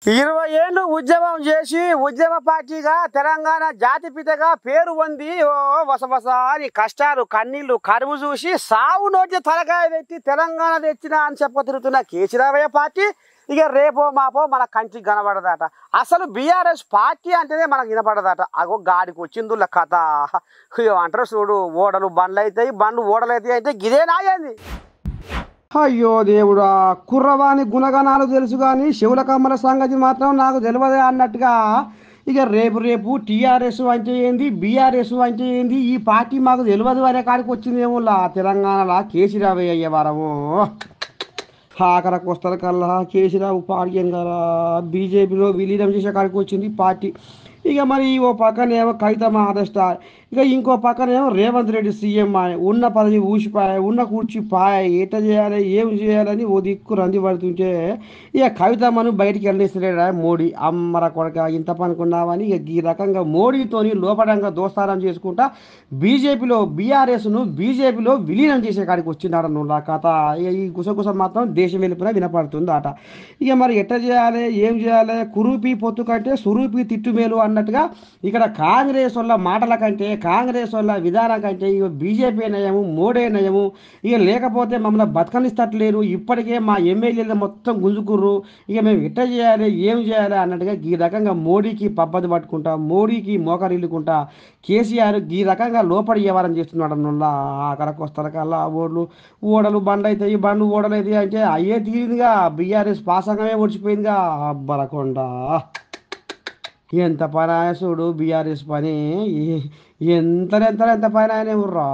20 ఏళ్ళు ఉద్యమం చేసి ఉద్యమ పార్టీగా తెలంగాణ జాతిపితగా పేరు పొంది వసవస అని కష్టాలు కన్నీళ్లు కరువు చూసి సావు నోటి తలకాయ పెట్టి తెలంగాణ తెచ్చిన అని చెప్ప తిరుగుతున్న కేసీరావయ్య పార్టీ ఇక రేపో మాపో మన కంటికి కనబడదట. అసలు బీఆర్ఎస్ పార్టీ అంటేనే మనకు వినపడదట. అగో గాడికి వచ్చిందుల కథ అంటారు చూడు, ఓడలు బండ్లు అవుతాయి, బండ్లు ఓడలు అవుతాయి అంటే గిదే నాయంది. అయ్యో దేవుడా, కుర్రవాని గుణగణాలు తెలుసు కానీ శివుల కమ్మల సంగతి మాత్రం నాకు తెలియదే అన్నట్టుగా ఇక రేపు రేపు టీఆర్ఎస్ అంటే ఏంది, బీఆర్ఎస్ అంటే ఏంది, ఈ పార్టీ మాకు తెలియదు అనే కాడికి వచ్చిందేమో తెలంగాణలో కేసీరావు అయ్యే వారము. ఆఖరకు వస్తారు కల్లా కేసీరావు పార్టీ కదా బీజేపీలో విలీనం చేసే కాడికి వచ్చింది పార్టీ. ఇక మరి ఓ పక్కనేమో కవితమ్మ ఆదస్టార్, ఇక ఇంకో పక్కనేమో రేవంత్ రెడ్డి సీఎం ఉన్న పదవి ఊసిపాయ, ఉన్న కూర్చి పాయ, ఎట చేయాలి ఏం చేయాలని ఓ దిక్కు రంది పడుతుంటే ఇక కవితమ్మను బయటికి వెళ్ళేస్తున్నాడు మోడీ. అమ్మర కొడక ఇంత పనుకున్నామని ఇక ఈ రకంగా మోడీతోని లోపడంగా దోస్తానం చేసుకుంటా బీఆర్ఎస్ను బీజేపీలో విలీనం చేసే కాడికి వచ్చినాడు నువ్వు కథ. ఇక ఈ గుసగుస మాత్రం దేశం వెళ్ళిపోయినా వినపడుతుంది అట. ఇక మరి ఎట్ట చేయాలి ఏం చేయాలి, కురూపి పొత్తు కంటే సురూపి తిట్టుమేలు అన్నట్టుగా ఇక్కడ కాంగ్రెస్ వల్ల మాటల కంటే కాంగ్రెస్ వల్ల విధానం కంటే ఇక బీజేపీ నయము మోడీ నయము. ఇక లేకపోతే మమ్మల్ని బతకనిస్తట్లేరు, ఇప్పటికే మా ఎమ్మెల్యేలు మొత్తం గుంజుకుర్రు, ఇక మేము ఎట్ట చేయాలి ఏం చేయాలి అన్నట్టుగా ఈ రకంగా మోడీకి పబ్బది పట్టుకుంటా మోడీకి మోకరిల్లుకుంటా కేసీఆర్ ఈ రకంగా లోపడి వ్యవహారం చేస్తున్నాడు అన్నలా. ఆఖరకు వస్తారు కల్లా ఓడలు బండ్లు అవుతాయి, బండ్లు ఓడలు అవుతాయి అంటే అయ్యే తీరిందిగా బీఆర్ఎస్ పాసంగమే ఓడిచిపోయిందిగా. అబ్బరకొండ ఎంత పని చూడు బీఆర్ఎస్ పని, ఎంత పని ఆయన ఎవర్రా.